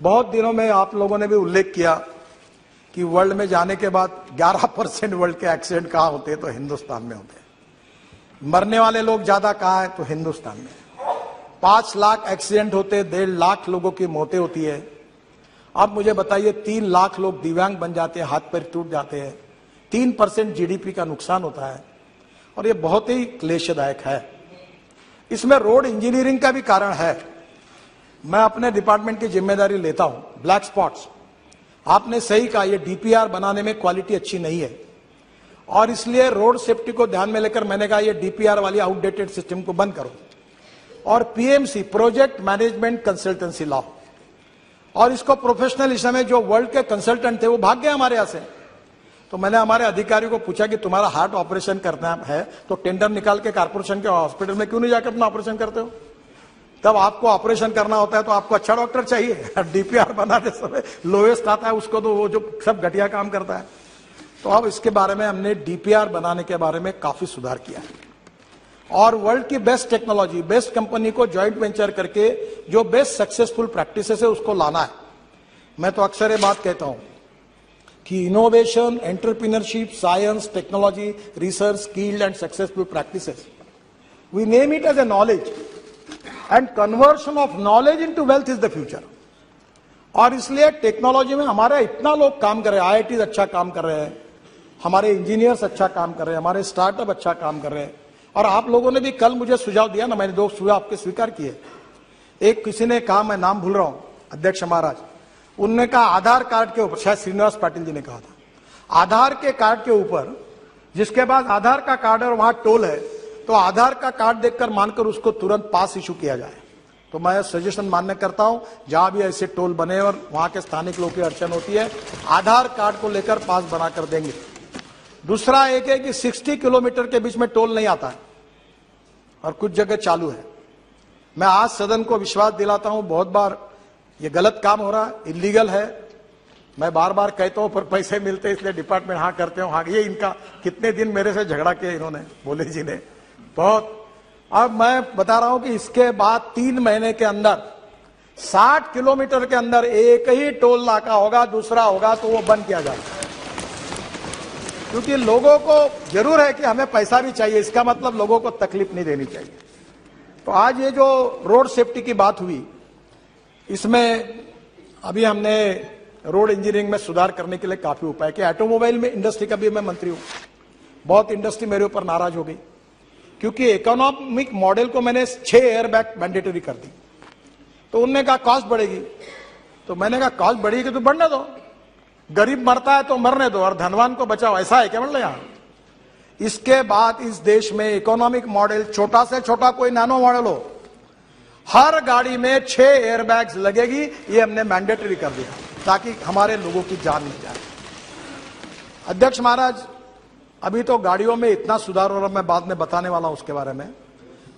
बहुत दिनों में आप लोगों ने भी उल्लेख किया कि वर्ल्ड में जाने के बाद 11% वर्ल्ड के एक्सीडेंट कहाँ होते हैं, तो हिंदुस्तान में होते हैं। मरने वाले लोग ज्यादा कहाँ है, तो हिंदुस्तान में। 5 लाख एक्सीडेंट होते, 1.5 लाख लोगों की मौतें होती है। अब मुझे बताइए, 3 लाख लोग दिव्यांग बन जाते हैं, हाथ पैर टूट जाते हैं, 3% जीडीपी का नुकसान होता है, और ये बहुत ही क्लेशदायक है। इसमें रोड इंजीनियरिंग का भी कारण है। मैं अपने डिपार्टमेंट की जिम्मेदारी लेता हूं। ब्लैक स्पॉट्स, आपने सही कहा, ये डीपीआर बनाने में क्वालिटी अच्छी नहीं है, और इसलिए रोड सेफ्टी को ध्यान में लेकर मैंने कहा ये डीपीआर वाली आउटडेटेड सिस्टम को बंद करो, और पीएमसी, प्रोजेक्ट मैनेजमेंट कंसल्टेंसी लाओ, और इसको प्रोफेशनल। इस समय जो वर्ल्ड के कंसल्टेंट थे वो भाग गए हमारे यहां से। तो मैंने हमारे अधिकारियों को पूछा कि तुम्हारा हार्ट ऑपरेशन करना है तो टेंडर निकाल के कारपोरेशन के हॉस्पिटल में क्यों नहीं जाकर अपना ऑपरेशन करते हो? तब आपको ऑपरेशन करना होता है तो आपको अच्छा डॉक्टर चाहिए। डीपीआर बनाते समय लोएस्ट आता है उसको, तो वो जो सब घटिया काम करता है। तो अब इसके बारे में हमने डीपीआर बनाने के बारे में काफी सुधार किया है, और वर्ल्ड की बेस्ट टेक्नोलॉजी, बेस्ट कंपनी को ज्वाइंट वेंचर करके जो बेस्ट सक्सेसफुल प्रैक्टिसेस है उसको लाना है। मैं तो अक्सर ये बात कहता हूं कि innovation, entrepreneurship, science, technology, research, skilled and successful practices, we name it as a knowledge, and conversion of knowledge into wealth is the future. और इसलिए टेक्नोलॉजी में हमारे इतना लोग काम कर रहे हैं, आईआईटी अच्छा काम कर रहे हैं, हमारे इंजीनियर्स अच्छा काम कर रहे हैं, हमारे स्टार्टअप अच्छा काम कर रहे हैं। और आप लोगों ने भी कल मुझे सुझाव दिया ना, मैंने 2 सुझाव आपके स्वीकार किए। एक किसी ने कहा, मैं नाम भूल रहा हूं, अध्यक्ष महाराज, उनने कहा आधार कार्ड के ऊपर, शायद श्रीनिवास पाटिल जी ने कहा था, आधार के कार्ड के ऊपर, जिसके बाद आधार का कार्ड है और वहां टोल है, तो आधार का कार्ड देखकर मानकर उसको तुरंत पास इशू किया जाए। तो मैं सजेशन मान्य करता हूं, जहां भी ऐसे टोल बने और वहां के स्थानिक लोगों की अड़चन होती है, आधार कार्ड को लेकर पास बनाकर देंगे। दूसरा एक है कि 60 किलोमीटर के बीच में टोल नहीं आता है, और कुछ जगह चालू है। मैं आज सदन को विश्वास दिलाता हूं, बहुत बार ये गलत काम हो रहा है, इलीगल है। मैं बार बार कहता हूं, पर पैसे मिलते इसलिए डिपार्टमेंट हाँ करते हो। हाँ, ये इनका कितने दिन मेरे से झगड़ा किया इन्होंने, बोले जी ने बहुत। अब मैं बता रहा हूं कि इसके बाद 3 महीने के अंदर 60 किलोमीटर के अंदर एक ही टोल नाका होगा, दूसरा होगा तो वो बंद किया जाएगा। क्योंकि लोगों को जरूर है कि हमें पैसा भी चाहिए, इसका मतलब लोगों को तकलीफ नहीं देनी चाहिए। तो आज ये जो रोड सेफ्टी की बात हुई, इसमें अभी हमने रोड इंजीनियरिंग में सुधार करने के लिए काफी उपाय किया। ऑटोमोबाइल में इंडस्ट्री का भी मैं मंत्री हूं, बहुत इंडस्ट्री मेरे ऊपर नाराज हो गई, क्योंकि इकोनॉमिक मॉडल को मैंने 6 एयरबैग मैंडेटरी कर दी। तो उनने कहा कॉस्ट बढ़ेगी, तो मैंने कहा कॉस्ट बढ़ेगी तो बढ़ने दो, गरीब मरता है तो मरने दो और धनवान को बचाओ, ऐसा है क्या मतलब यहां? इसके बाद इस देश में इकोनॉमिक मॉडल, छोटा से छोटा कोई नैनो मॉडल हो, हर गाड़ी में 6 एयरबैग्स लगेगी, ये हमने मैंडेटरी कर दिया ताकि हमारे लोगों की जान मिल जाए। अध्यक्ष महाराज, अभी तो गाड़ियों में इतना सुधार हो रहा, मैं बाद में बताने वाला हूं उसके बारे में,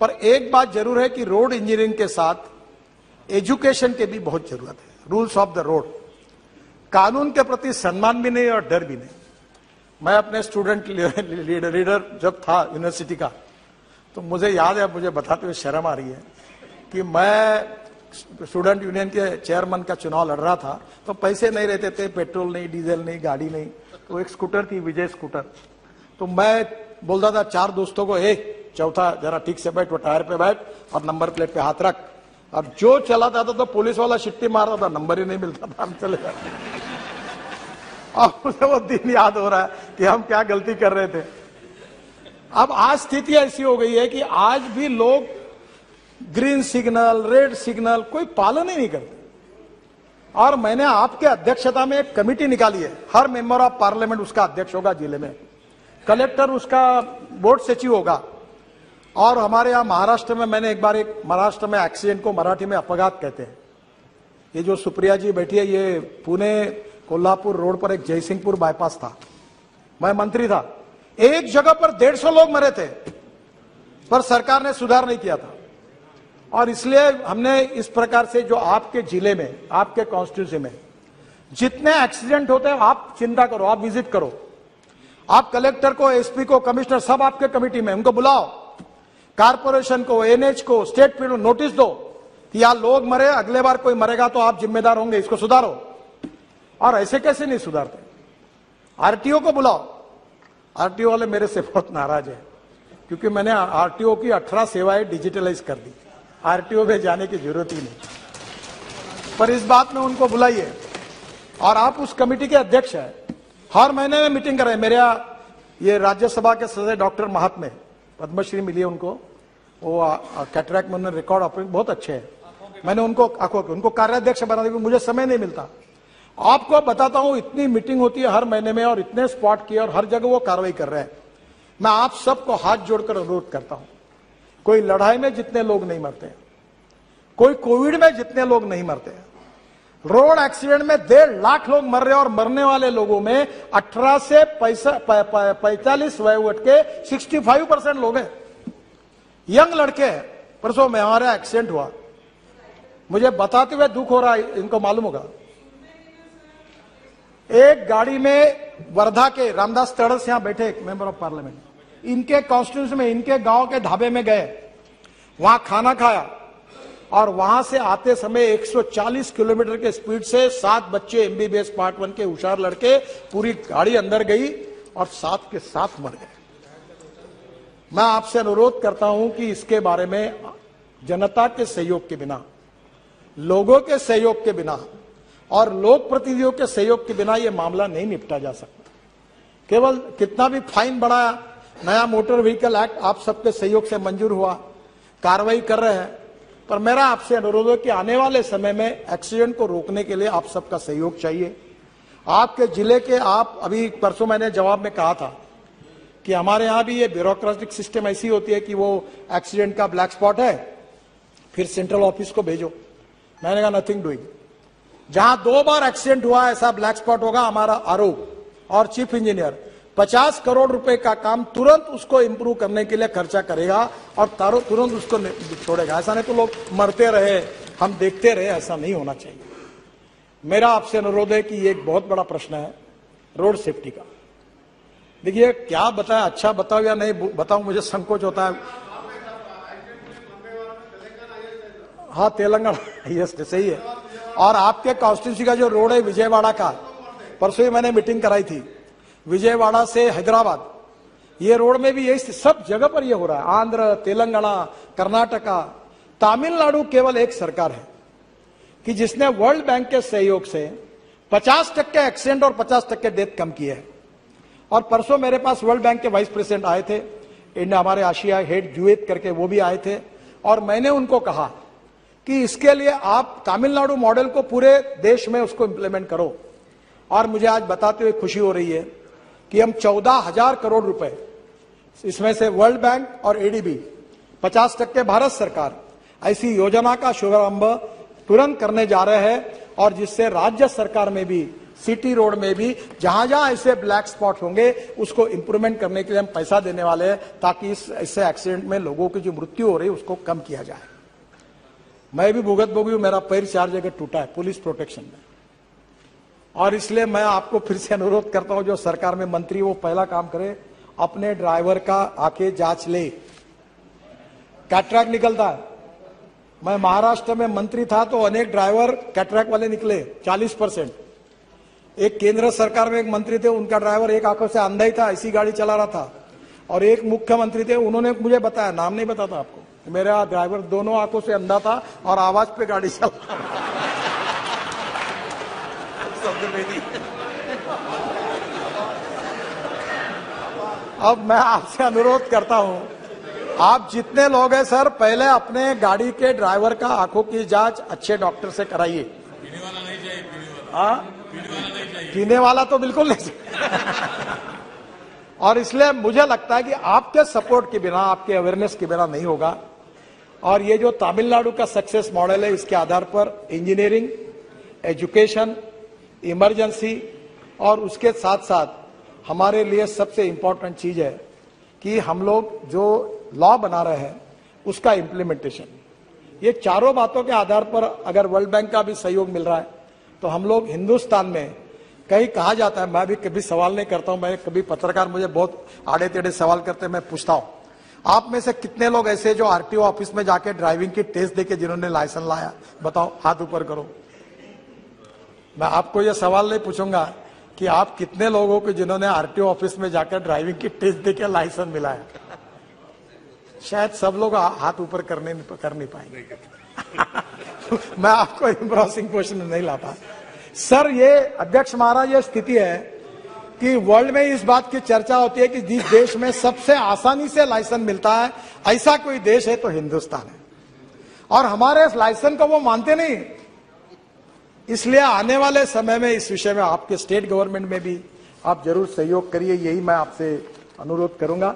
पर एक बात जरूर है कि रोड इंजीनियरिंग के साथ एजुकेशन की भी बहुत जरूरत है। रूल्स ऑफ द रोड, कानून के प्रति सम्मान भी नहीं और डर भी नहीं। मैं अपने स्टूडेंट लीडर जब था यूनिवर्सिटी का, तो मुझे याद है, मुझे बताते हुए शर्म आ रही है कि मैं स्टूडेंट यूनियन के चेयरमैन का चुनाव लड़ रहा था, तो पैसे नहीं रहते थे, पेट्रोल नहीं, डीजल नहीं, गाड़ी नहीं, तो एक स्कूटर थी, विजय स्कूटर। तो मैं बोलता था 4 दोस्तों को, चौथा जरा ठीक से बैठ, वो टायर पे बैठ और नंबर प्लेट पे हाथ रख। अब जो चला जाता तो पुलिस वाला शिट्टी मार रहा था, नंबर ही नहीं मिलता था, हम चले जाते। अब मुझे वो दिन याद हो रहा है कि हम क्या गलती कर रहे थे। अब आज स्थिति ऐसी हो गई है कि आज भी लोग ग्रीन सिग्नल, रेड सिग्नल कोई पालन ही नहीं करते। और मैंने आपके अध्यक्षता में एक कमेटी निकाली है, हर मेंबर ऑफ पार्लियामेंट उसका अध्यक्ष होगा जिले में, कलेक्टर उसका बोर्ड सचिव होगा। और हमारे यहां महाराष्ट्र में, मैंने एक बार महाराष्ट्र में एक्सीडेंट को मराठी में अपघात कहते हैं, ये जो सुप्रिया जी बैठी है, ये पुणे कोल्हापुर रोड पर एक जयसिंहपुर बाईपास था, मैं मंत्री था, एक जगह पर 150 लोग मरे थे, पर सरकार ने सुधार नहीं किया था। और इसलिए हमने इस प्रकार से, जो आपके जिले में, आपके कॉन्स्टिट्यूंसी में जितने एक्सीडेंट होते हैं, आप चिंता करो, आप विजिट करो, आप कलेक्टर को, एसपी को, कमिश्नर, सब आपके कमेटी में, उनको बुलाओ, कारपोरेशन को, एनएच को, स्टेट पीडब्ल्यू नोटिस दो, कि यार लोग मरे, अगले बार कोई मरेगा तो आप जिम्मेदार होंगे, इसको सुधारो। और ऐसे कैसे नहीं सुधारते? आरटीओ को बुलाओ। आरटीओ वाले मेरे से बहुत नाराज है, क्योंकि मैंने आरटीओ की 18 सेवाएं डिजिटलाइज कर दी। आरटीओ में जाने की जरूरत ही नहीं। पर इस बात में उनको बुलाइए। और आप उस कमेटी के अध्यक्ष हैं, हर महीने में मीटिंग कर रहे हैं। मेरे ये राज्यसभा के सदस्य डॉक्टर महात्मे, पद्मश्री मिली है उनको, वो कैटरैक्ट में उन्होंने रिकॉर्ड ऑपरेशन बहुत अच्छे हैं। मैंने उनको आंखों के उनको कार्याध्यक्ष बना दिया, मुझे समय नहीं मिलता। आपको बताता हूं, इतनी मीटिंग होती है हर महीने में और इतने स्पॉट किए और हर जगह वो कार्रवाई कर रहे हैं। मैं आप सबको हाथ जोड़कर अनुरोध करता हूं, कोई लड़ाई में जितने लोग नहीं मरते, कोई कोविड में जितने लोग नहीं मरते, रोड एक्सीडेंट में 1.5 लाख लोग मर रहे हैं और मरने वाले लोगों में 18 से 45 वयोवर्ष के 65% लोग हैं, यंग लड़के हैं। परसों में हमारा एक्सीडेंट हुआ, मुझे बताते हुए दुख हो रहा है, इनको मालूम होगा। एक गाड़ी में वर्धा के रामदास तड़स यहां बैठे एक मेंबर ऑफ पार्लियामेंट, इनके कॉन्स्टिट्यूंसी में, इनके गांव के ढाबे में गए, वहां खाना खाया और वहां से आते समय 140 किलोमीटर के स्पीड से 7 बच्चे एमबीबीएस पार्ट 1 के होशियार लड़के, पूरी गाड़ी अंदर गई और 7 के 7 मर गए। मैं आपसे अनुरोध करता हूं कि इसके बारे में जनता के सहयोग के बिना, लोगों के सहयोग के बिना और लोक प्रतिनिधियों के सहयोग के बिना यह मामला नहीं निपटा जा सकता। केवल कितना भी फाइन बढ़ाया, नया मोटर व्हीकल एक्ट आप सबके सहयोग से मंजूर हुआ, कार्रवाई कर रहे हैं, पर मेरा आपसे अनुरोध है कि आने वाले समय में एक्सीडेंट को रोकने के लिए आप सबका सहयोग चाहिए। आपके जिले के आप अभी परसों मैंने जवाब में कहा था कि हमारे यहां भी ये ब्यूरोक्रेटिक सिस्टम ऐसी होती है कि वो एक्सीडेंट का ब्लैक स्पॉट है, फिर सेंट्रल ऑफिस को भेजो। मैंने कहा नथिंग डूइंग। जहां 2 बार एक्सीडेंट हुआ ऐसा ब्लैक स्पॉट होगा, हमारा आरोप और चीफ इंजीनियर 50 करोड़ रुपए का काम तुरंत उसको इंप्रूव करने के लिए खर्चा करेगा और तुरंत उसको छोड़ेगा। ऐसा नहीं तो लोग मरते रहे, हम देखते रहे, ऐसा नहीं होना चाहिए। मेरा आपसे अनुरोध है कि ये एक बहुत बड़ा प्रश्न है रोड सेफ्टी का। देखिए क्या बताएं, अच्छा बताओ या नहीं बताऊं, मुझे संकोच होता है। हाँ, तेलंगाना हाईएस्ट सही है। और आपके कॉन्स्टिट्यूंसी का जो रोड है विजयवाड़ा का, परसों ही मैंने मीटिंग कराई थी, विजयवाड़ा से हैदराबाद, ये रोड में भी यही सब जगह पर ये हो रहा है। आंध्र, तेलंगाना, कर्नाटका, तमिलनाडु केवल एक सरकार है कि जिसने वर्ल्ड बैंक के सहयोग से 50% एक्सीडेंट और 50% डेथ कम किए है। और परसों मेरे पास वर्ल्ड बैंक के वाइस प्रेसिडेंट आए थे, इंडिया हमारे आशिया हेड जुएत करके वो भी आए थे, और मैंने उनको कहा कि इसके लिए आप तमिलनाडु मॉडल को पूरे देश में उसको इंप्लीमेंट करो। और मुझे आज बताते हुए खुशी हो रही है कि हम 14,000 करोड़ रुपए, इसमें से वर्ल्ड बैंक और एडीबी 50% भारत सरकार, ऐसी योजना का शुभारंभ तुरंत करने जा रहे हैं। और जिससे राज्य सरकार में भी, सिटी रोड में भी जहां जहां ऐसे ब्लैक स्पॉट होंगे उसको इंप्रूवमेंट करने के लिए हम पैसा देने वाले हैं, ताकि इससे एक्सीडेंट में लोगों की जो मृत्यु हो रही है उसको कम किया जाए। मैं भी भुगत भोगी हूं, मेरा पैर 4 जगह टूटा है पुलिस प्रोटेक्शन में। और इसलिए मैं आपको फिर से अनुरोध करता हूं, जो सरकार में मंत्री वो पहला काम करे, अपने ड्राइवर का आके जांच ले। कैटरैक्ट निकलता है, मैं महाराष्ट्र में मंत्री था तो अनेक ड्राइवर कैटरैक्ट वाले निकले 40%। एक केंद्र सरकार में एक मंत्री थे, उनका ड्राइवर एक आंखों से अंधा ही था, ऐसी गाड़ी चला रहा था। और एक मुख्यमंत्री थे, उन्होंने मुझे बताया, नाम नहीं बताता आपको, मेरा ड्राइवर दोनों आंखों से अंधा था और आवाज पे गाड़ी चला रहा था। अब मैं आपसे अनुरोध करता हूं, आप जितने लोग हैं सर, पहले अपने गाड़ी के ड्राइवर का आंखों की जांच अच्छे डॉक्टर से कराइए। पीने वाला नहीं चाहिए, पीने वाला तो बिल्कुल नहीं चाहिए। और इसलिए मुझे लगता है कि आपके सपोर्ट के बिना, आपके अवेयरनेस के बिना नहीं होगा। और ये जो तमिलनाडु का सक्सेस मॉडल है, इसके आधार पर इंजीनियरिंग, एजुकेशन, इमरजेंसी और उसके साथ साथ हमारे लिए सबसे इंपॉर्टेंट चीज है कि हम लोग जो लॉ बना रहे हैं उसका इम्प्लीमेंटेशन। ये चारों बातों के आधार पर अगर वर्ल्ड बैंक का भी सहयोग मिल रहा है तो हम लोग हिंदुस्तान में, कहीं कहा जाता है, मैं भी कभी सवाल नहीं करता हूं, मैं कभी पत्रकार मुझे बहुत आड़े टेढ़े सवाल करते हैं, मैं पूछता हूं, आप में से कितने लोग ऐसे जो आरटीओ ऑफिस में जाके ड्राइविंग की टेस्ट देके जिन्होंने लाइसेंस लाया? बताओ, हाथ ऊपर करो। मैं आपको यह सवाल नहीं पूछूंगा कि आप कितने लोगों को जिन्होंने आरटीओ ऑफिस में जाकर ड्राइविंग की टेस्ट देके लाइसेंस मिलाया। शायद सब लोग हाथ ऊपर कर नहीं पाएंगे। मैं आपको एम्ब्रोसिंग क्वेश्चन नहीं लाता सर। ये अध्यक्ष महाराज, ये स्थिति है कि वर्ल्ड में इस बात की चर्चा होती है कि जिस देश में सबसे आसानी से लाइसेंस मिलता है, ऐसा कोई देश है तो हिंदुस्तान है। और हमारे इस लाइसेंस को वो मानते नहीं। इसलिए आने वाले समय में इस विषय में आपके स्टेट गवर्नमेंट में भी आप जरूर सहयोग करिए, यही मैं आपसे अनुरोध करूंगा।